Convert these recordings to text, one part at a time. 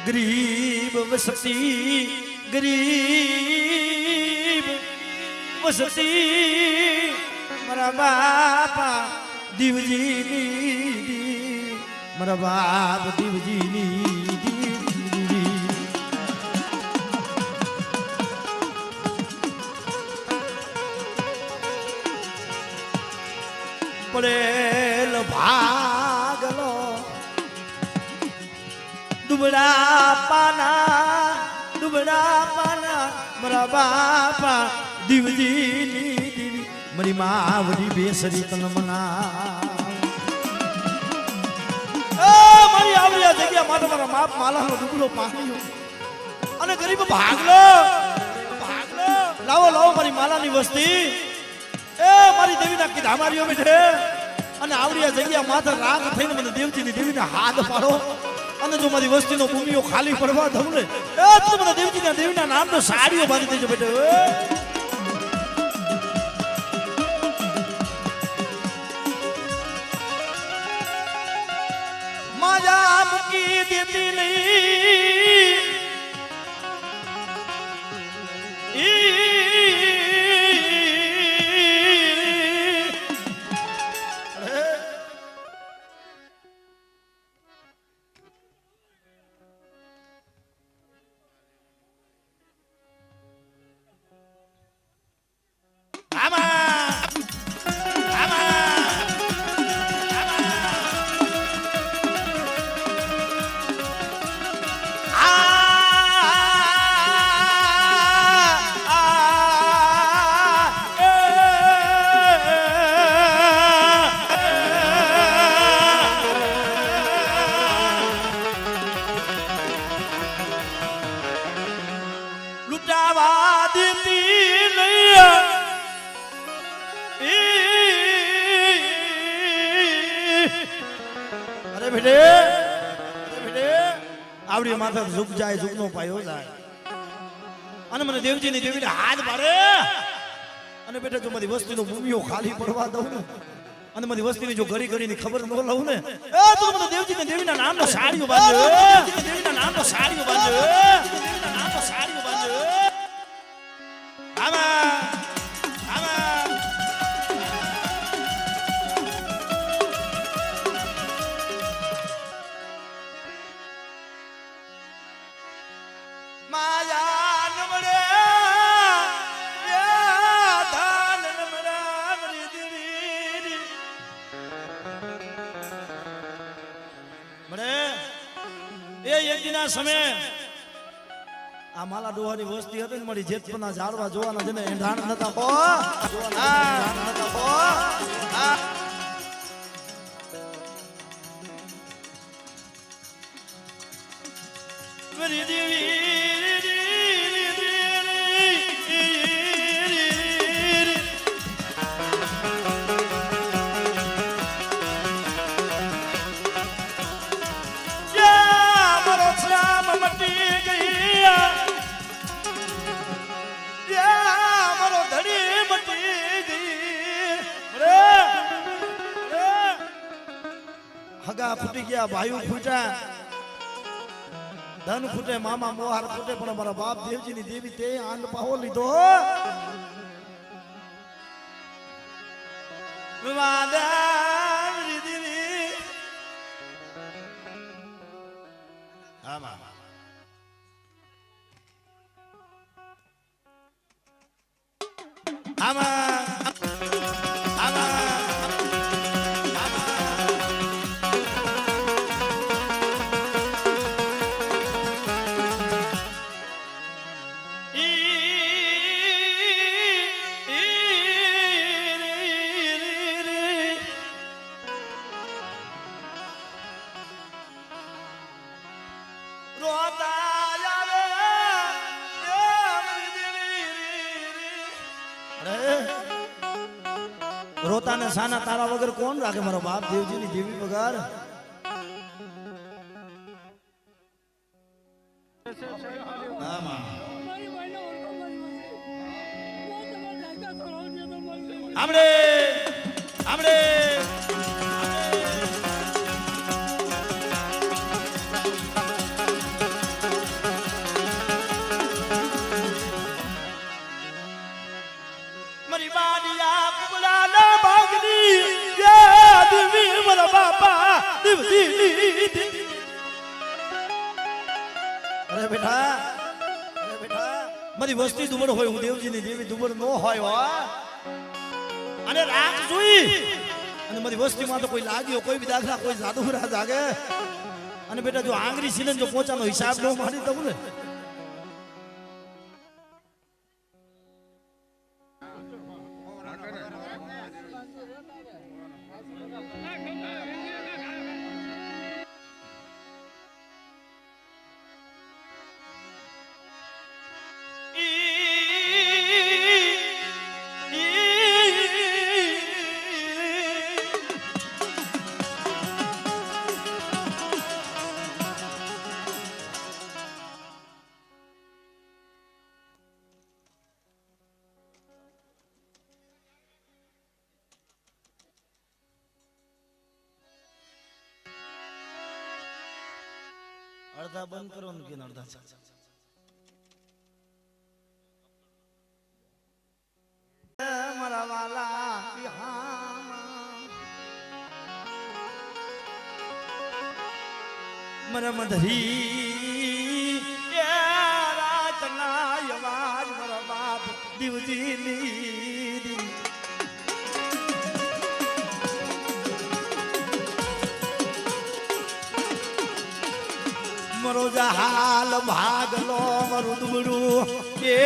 ગરીબ વસતી ગરીબ વસતી મારા બાપા દીવજીની મારા બાપ દીવજીની પડેલ ભાગલો દુબળા પાના મારા બાપા દીવજીની દીવી મારી માવડી બેસરી તન મના મારી આવડી આ જગ્યા માટે મારા બાપ માલાનો દુબળો પાક્યો અને ગરીબ ભાગલો લાવો મારી માલાની વસ્તી એ મારી દેવીના કીધામારીઓ બેઠે અને આવડી આ જગ્યા માથે રાગ થઈને મને દેવજીની દેવીના હાથ પાડો અને જો મારી વસ્તીનો ભૂમિઓ ખાલી પડવા દઉં ને એ તો મને દેવીના નામનો સાડીઓ બાંધી દેજો બેટો માજા મૂકી દેતી નહીં આવડી માથે ઝુક જાય ઝુકનો પાયો જાય અને મને દેવજીની દેવીને હાથ પાડે અને બેટા જો મારી વસ્તીનો ભૂમિઓ ખાલી પડવા દઉં ને અને મારી વસ્તીની જો ઘડી ઘડીની ખબર ન લઉં ને એ તો મને દેવજીની દેવીના નામનો સાડીઓ બાંધ્યો દેવીના નામનો સાડીઓ બાંધ્યો દેવીના નામનો સાડીઓ બાંધ્યો આમાં સમય આ માલા ડોહાની વસ્તી હતી ને મારી જેતપના ઝાડવા જોવાના જેને એંધાણ નતા હો હગા ફૂટી ગયા ભાઈઓ ફૂટ્યા ધન ફૂટે મામા મોહાર ફૂટે પણ મારા બાપ દેવજીની દેવી તે આંડ પાહો લીધો રોતાને સાના તારા વગર કોણ રાખે મારો બાપ દેવજીની દેવી વગર આમડે આમડે દેવજી અરે બેટા મારી વસ્તી દુબળ હોય હું દેવજીની દેવી દુબળ ન હોય હો અને રાખ જોઈ અને મારી વસ્તીમાં તો કોઈ લાગ્યો કોઈ બી દાખલા કોઈ જાદુરા જાગે અને બેટા જો આંગળી સીને જો પોચાનો હિસાબ ન મારી દઉં ને અડધા બંધ કરો ને કે અડધા મારા વાલા મર મધરી રાતના અવાજ મારા બાપ દીવજી મરો જહાલ ભાગલો મરું દુબડું એ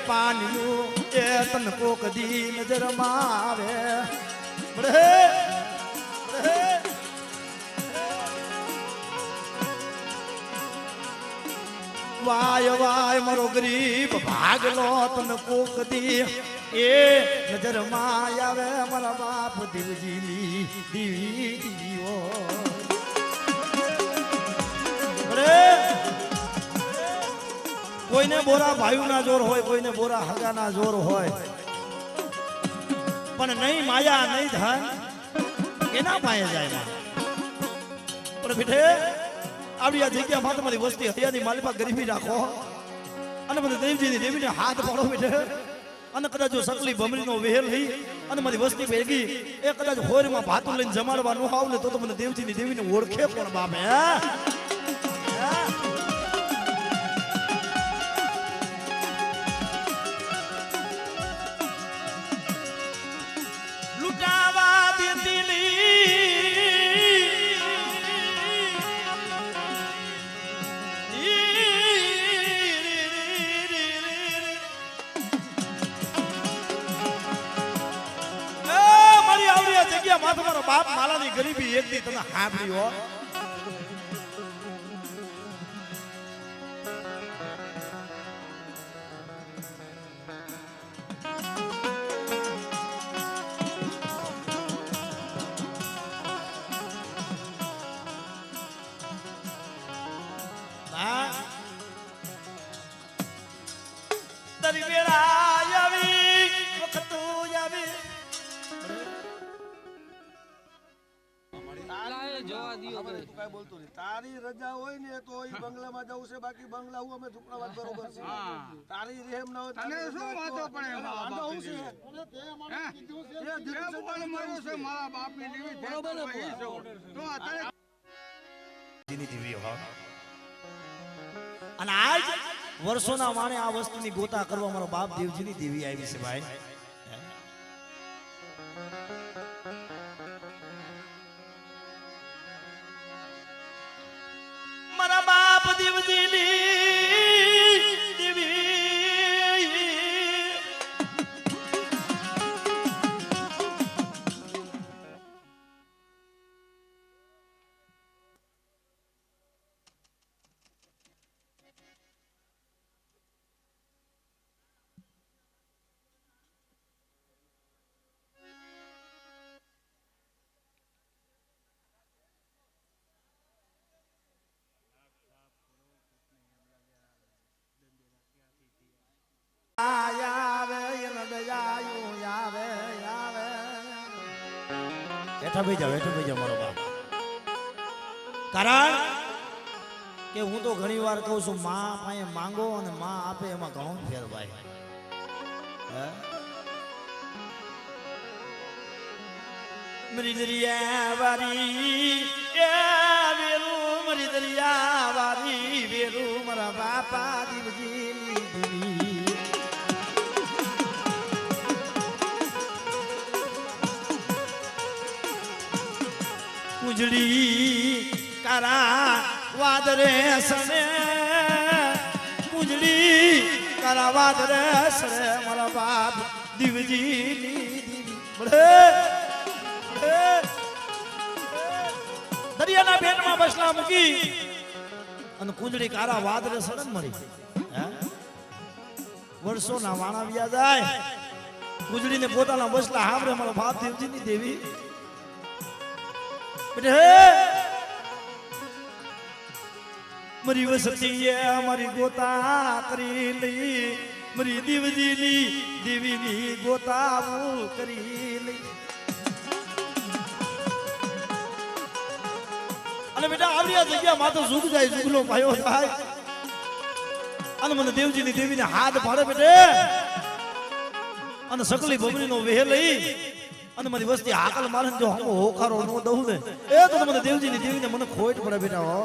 પાણીનું એ તન કોક દી નજર મારે વાય વાય મરો ગરીબ ભાગલો તન કોક દી એ નજર માં આવે મારા બાપ દીવજીની દીવીઓ કોઈને બોરા ભાઈઓના જોર હોય કોઈને બોરા હગાના જોર હોય પણ નહીં માયા નહીં ધન એના પાસે જાય પણ બેઠે આવડી આ જગ્યામાં તમારી વસ્તી હૈયાની માલિપા ગરીબી રાખો અને મને દેવજીની દેવીને હાથ પાડો બેઠે અને કદાચ જો સકલી ભમરીનો વેલ લઈ અને મારી વસ્તી ભેગી એ કદાચ હોરમાં ભાતું લઈને જમાડવા ન આવ ને તો મને દેવજીની દેવીને ઓળખે પણ બાપે તમારો બાપ માલાની ગરીબી એક દી તમે સાંભળી હો તારી વેળા આવી વખત આવી તારી રજા હોય ને તો બંગલામાં જવું છે બાકી બંગલા હું અમે ઝુપડાવાદ બરોબર છે તારી રેમ ના હોય તને શું વાતો પડે વાંધો હું છે તે અમારે કીધું છે એ દીકરો પણ માર્યો છે મારા બાપની દેવી બરોબર તો અત્યારે દીની દેવી હો અને આજ વર્ષોના વાણે આ વસ્તુની ગોતા કરવા મારો બાપ દેવજીની દેવી આવી છે ભાઈ મારા બાપ દેવજીની દેવી હેઠા ભાઈ જાઓ મારો બાપ કારણ કે હું તો ઘણી વાર કહું છું માં પાસે માંગો અને માં આપે એમાં ઘણો ફેર ભાઈ મરી દરિયા વારી બાપા દીવજીની દેવી કુંજડી કારા વાદરે સને કુંજડી કારા વાદરે સને મારા બાપ દીવજીની દરિયાના બેટમાં બસલા મૂકી અને કુંજડી કારા વાદરે સડન મળી વર્ષોના વાણા વ્યા જાય કુંજડીને પોતાના બસલા હાવરે મારા બાપ દેવજીની દેવી મારી વસતી મારી ગોતા કરી લઈ મારી દેવજીની દેવીની ગોતા કરી લઈ અને બેટા આવી આ જગ્યામાં તો ઝૂક જાય ઝૂકલો પાયો થાય અને મને દેવજીની દેવીને હાથ પાડે બેટે અને સકલી ભમરીનો વેહ લઈ અને મારી વસ્તી હાકલ મારે જો હમ હોખારો ન દઉં ને એ તો મને દેવજીની દેવીને મને ખોટ પડે બેટા હો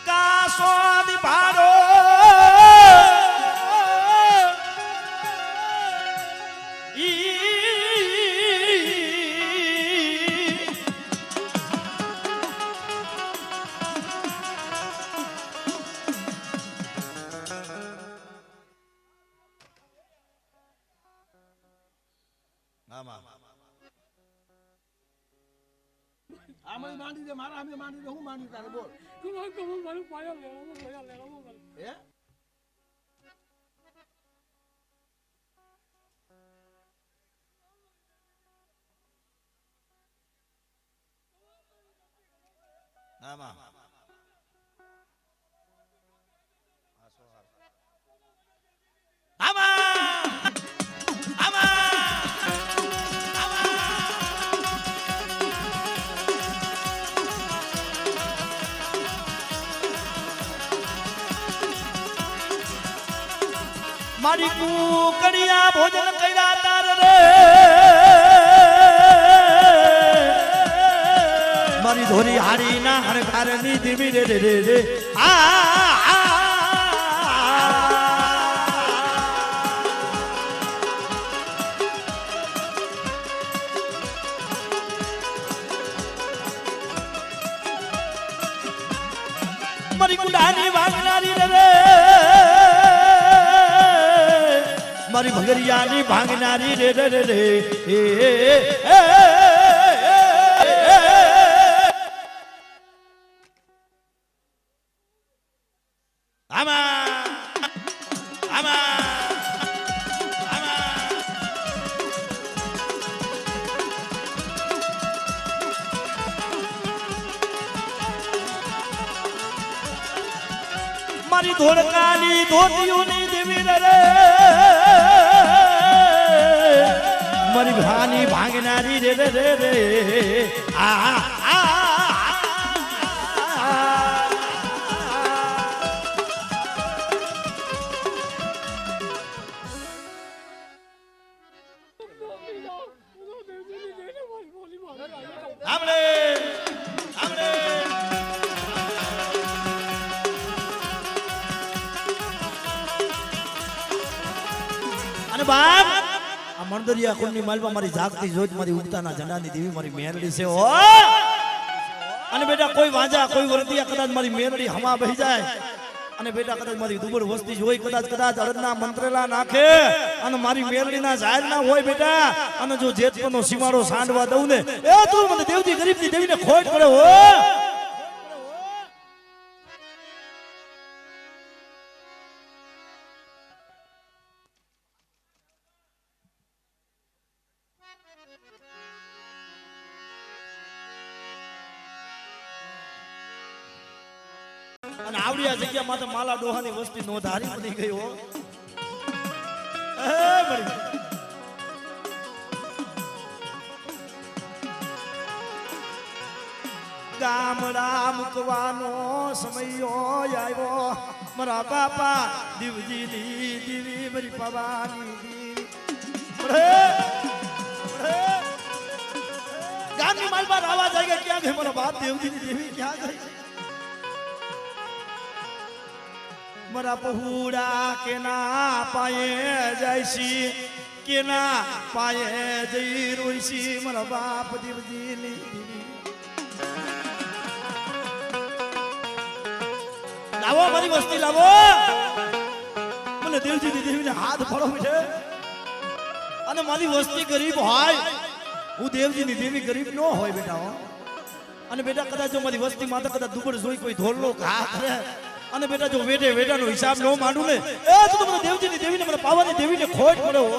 કાસોની ભાડો આમાં માંડી દે મારા અમે માંડી દે હું માંડી તારે બોલ કમલ મારું પાયા લેવો હે આમાં મારી કુકડિયા ભોજન કર્યા તાર રે મારી ધોરી હારી ના હરકાર ની દેવી રે રે રે મારી કુડાની વાગનારી રે મારી ભગરિયાની ભાંગનારી રે રે રે મારી ધોળકાની ધોતીઓની દેવી રે મારી ભાની ભાંગનારી રે રે રે રે અને બાપ આ મણદરિયા કુંડની માલમાં મારી જાગતી જોત મારી ઉગતાના ઝંડાની દેવી મારી મેરડી છે હો અને બેટા કોઈ વાંજા કોઈ વર્તિયા કદાચ મારી મેરડી હમા બેહી જાય અને બેટા કદાચ મારી દુબર વસ્તી જોઈ કદાચ અડદના મંત્રેલા નાખે અને મારી મેરડીના જાહેર ના હોય બેટા અને જો જેતપનો સીમાડો સાંડવા દઉં ને એ તું મને દેવજી ગરીબની દેવીને ખોટ પડે હો અને આવડી આ જગ્યામાં તો માલા ડોહાની વસ્તી નોંધારી બની ગઈ હો ગામડા મૂકવાનો સમયો આવ્યો મારા બાપા દીવજીની દીવી મારી પવાની દીવી गांधी माल पर आवाज आएगा क्या है मेरा बाप देवजी ने देवी क्या गई मरा पहुड़ा के ना पाए जैसी के ना पाए जई रोईसी मरा बाप देवजी ने लावो मारी वस्ती लावो મને દેવજીની દેવીને હાથ ફળો છે અને મારી વસ્તી ગરીબ હોય હું દેવજીની દેવી ગરીબ ન હોય બેટા હો અને બેટા કદાચ જો મારી વસ્તી માતા કદાચ દુબળ જોઈ કોઈ ધોરલો ઘા કરે અને બેટા જો વેઢે વેઢાનો હિસાબ ન માંડું ને એ તો મને દેવજીની દેવીને મને પાવાની દેવીને ખોટ પડે હો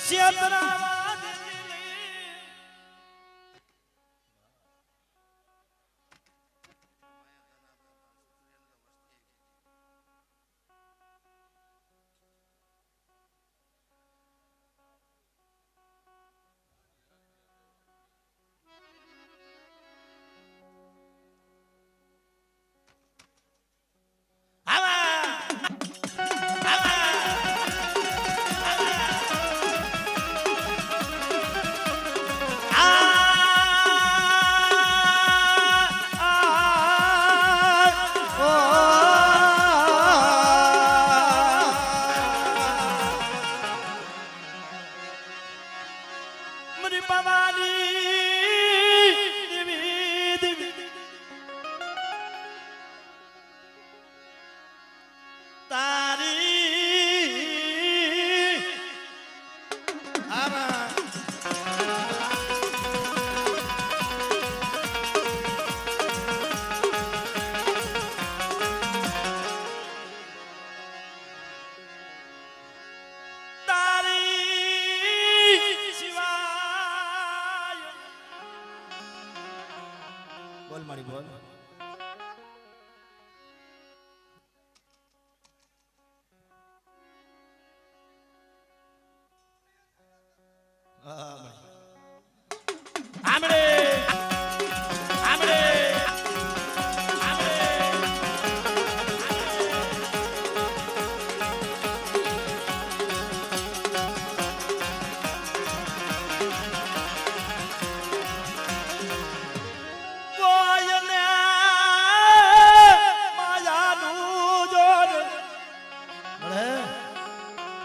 શેતરા બોલ મારી બોલ આમડે આમડે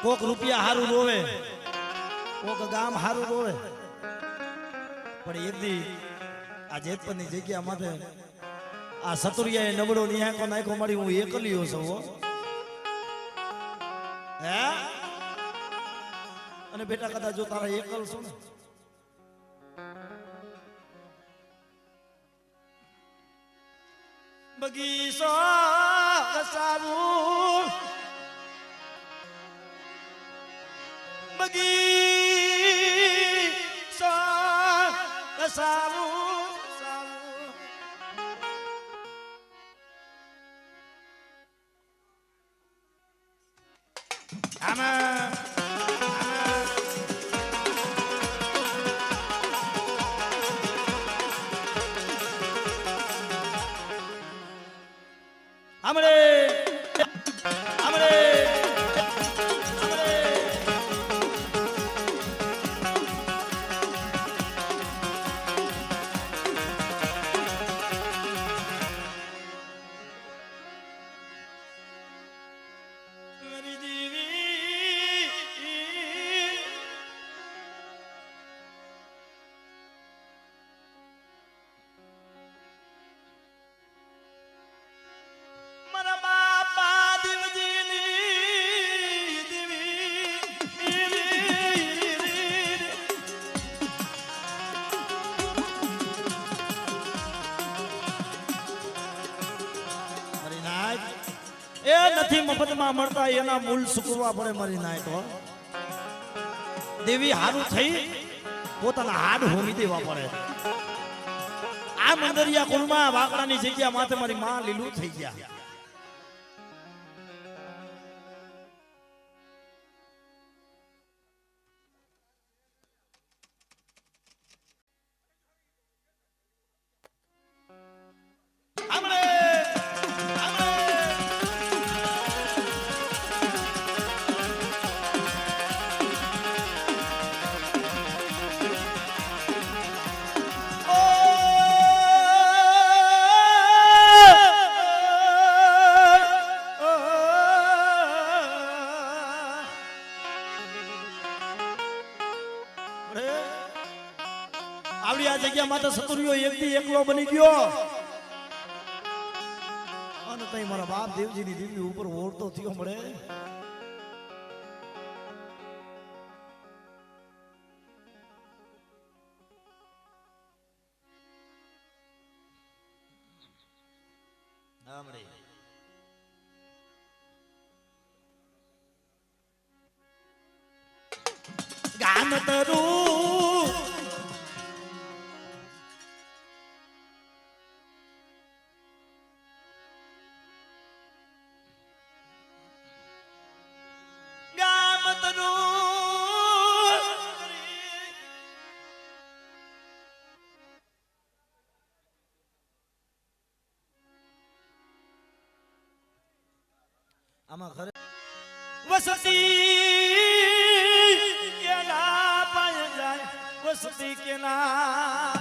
કોક રૂપિયા હારું રોવે કોક ગામ હારું રોવે પણ એક દી આ જેતપરની જગ્યા માટે આ સતુરિયાએ નબળો નિહાકો નાખ્યો મારી હું એકલીઓ છું હો હે અને બેટા કદાચ જો તારા એકલ છો ને બગીચો સારું બગીચો સારું સારું આમાં हमरे हमरे मेरी देवी मरा बापा देवजीनी देवी મારી નાય એ નથી મફતમાં મળતા એના મૂળ સુકવવા પડે મારી નાય તો દેવી હારું થઈ પોતાના હાડ હોમી દેવા પડે આ મંદરિયા કુલમાં વાકડાની જગ્યા માથે મારી માં લીલું થઈ ગયા हमरे સતુરિયો એકથી એકલો બની ગયો અને તઈ મારા બાપ દેવજીની દિવ્ય ઉપર ઓળતો થયો મળે. ગામ તરું ગામ તરું આમાં ખરે વસતી કેલા પાય જાય વસતી કેલા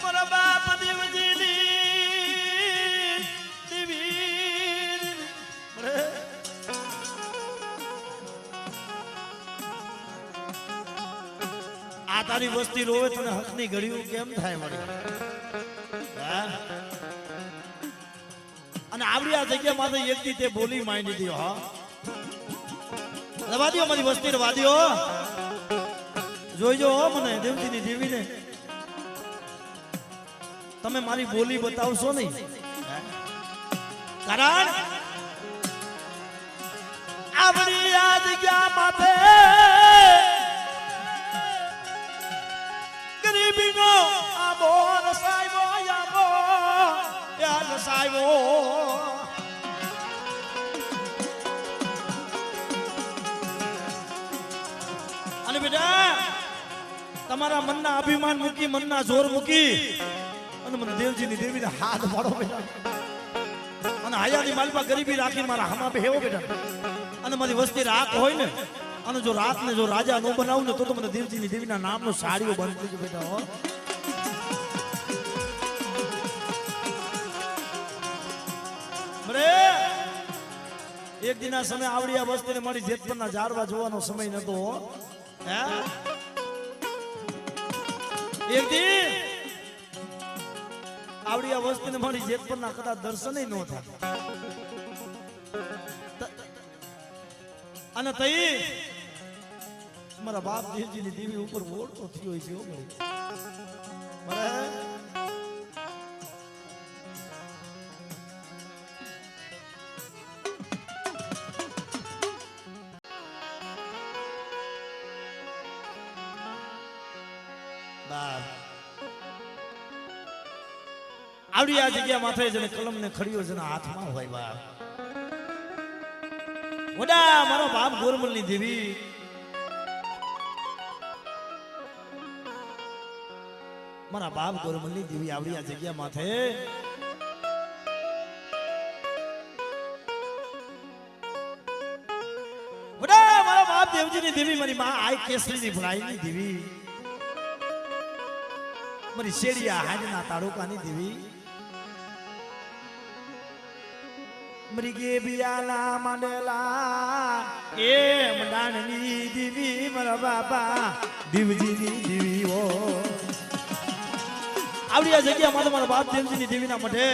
મારા બાપ દેવજીની દેવી આ તારી વસ્તી રોવે તને હકની ઘડીઓ કેમ થાય મળે? અને આવડી આ જગ્યા માથે એકથી તે બોલી માંડી દીધો. હા રવા દ્યો મારી વસ્તી રવા દ્યો. જોઈજો હો મને દેવજીની દેવીને તમે મારી બોલી બતાવશો નહીં. કારણ આવડી આ જગ્યા માથે ગરીબીનો આબો રસાયવો આબો યા રસાયવો. અને બેટા તમારા મનના અભિમાન મૂકી મનના જોર મૂકી અને મને દેવજીની દેવીને હાથ પાડો બેટા. અને હાયાની માલપા ગરીબી રાખીને મારા હામા બેહો બેટા. અને મારી વસ્તી રાખ હોય ને અને જો રાતને જો રાજા નો બનાવું ને તો મને દેવજીની દેવીના નામનો સાડીઓ બંધ થઈ બેટા. હો બરે એક દિના સમય આવડી આ વસ્તીને મારી જેતપરના જારવા જોવાનો સમય નતો. હે એક દી આવડી આ વસ્તીને મારી જેતપરના કદાચ દર્શન ન થાય અને તઈ મારા બાપ દેવજીની દેવી ઉપર ઓળતો થયો છે. આવડી આ જગ્યા માથે જેને કલમ ને ખડીયો જેના હાથમાં હોય બાપ વડા મારો બાપ ગોરમલની દેવી મારા બાપ ગોરમલની દેવી આવડી આ જગ્યા માથે વડા મારો બાપ દેવજીની દેવી મારી માં આઈ કેસરીની ભરાઈની દેવી મારી શેડિયા હાજના તાળુકાની દેવી મરીગે બિયાલા માંડેલા એ મંડાણની દેવી મારા બાપા દેવજીની દેવી ઓ આવડી આ જગ્યામાં મારા બાપ દેવજીની દેવીના મઢે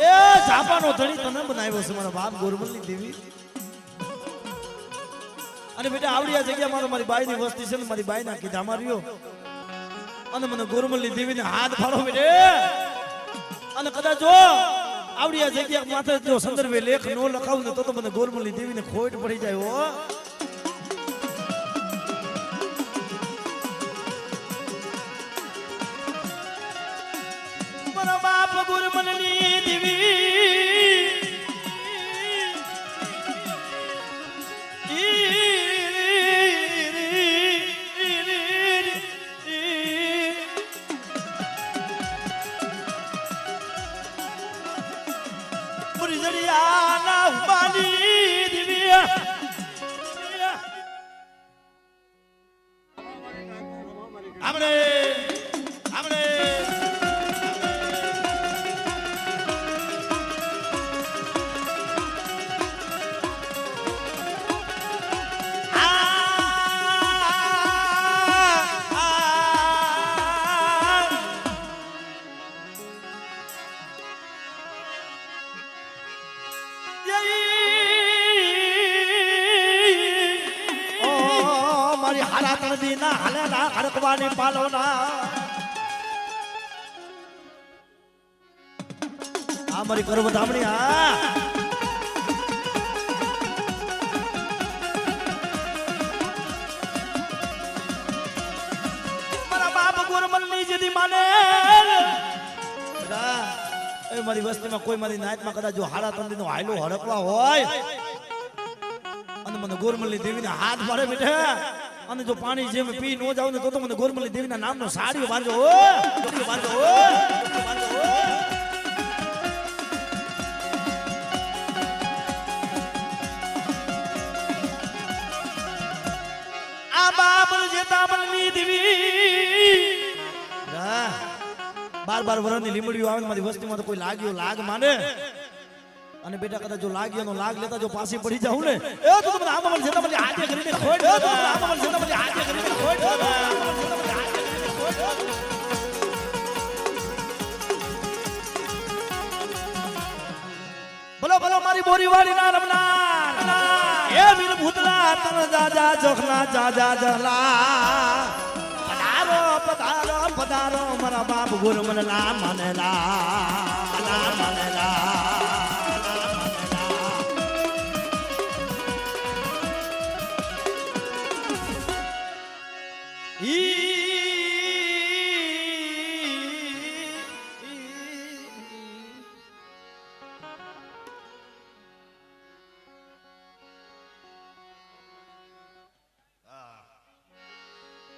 એ ઝાપાનો ધણી તને બનાવ્યો છે મારા બાપ ગોરમલની દેવી. અને બેટા આવડી આ જગ્યામાં મારી બાઈની વસ્તી છે ને મારી બાઈના કીધા માર્યો અને મને ગોરમલની દેવીને હાથ ફાળો બેટે. અને કદાચ જો આવડી આ જગ્યા માથે જો સંદર્ભે લેખ નો લખાવું ને તો મને ગોરમલની દેવીને ખોટ પડી જાય. હો મારા બાપ ગોરમલની દેવી ના હાલેલા હરકવાની પાલોના આ મારી કરવ ધામણી આ મારા બાપ ગોરમલની જેદી માને એ મારી વસ્તીમાં કોઈ મારી નાયતમાં કદાચ જો હાડા તંદીનો હાયલો હડકવા હોય અને મને ગોરમલની દેવીને હાથ મારે બેઠા અને જો પાણી જેમ પી ન જાવ ને તો મને ગોરમલની દેવીના નામનો સાડીઓ બાંધો આ બાબલ જેતાબલની દેવી બાર વરની લીમડીઓ આવે મારી વસ્તીમાં તો કોઈ લાગ્યો લાગ માને અને બેટા કદાચ જો લાગ્યો લાગ લેતા જો પાછી પડી જાઉં ને એ તો તમને આમાં જેતા મને હાથે કરીને ખોડ દો તો આમાં જેતા મને હાથે કરીને ખોડ દો બોલો બોલો મારી બોરીવાળી ના રમનાર એ વીર ભૂતલા તન જાજા જોખના જાજા જલા પધારો પધારો પધારો મારા બાપ ગુરમન ના મનેલા ઈ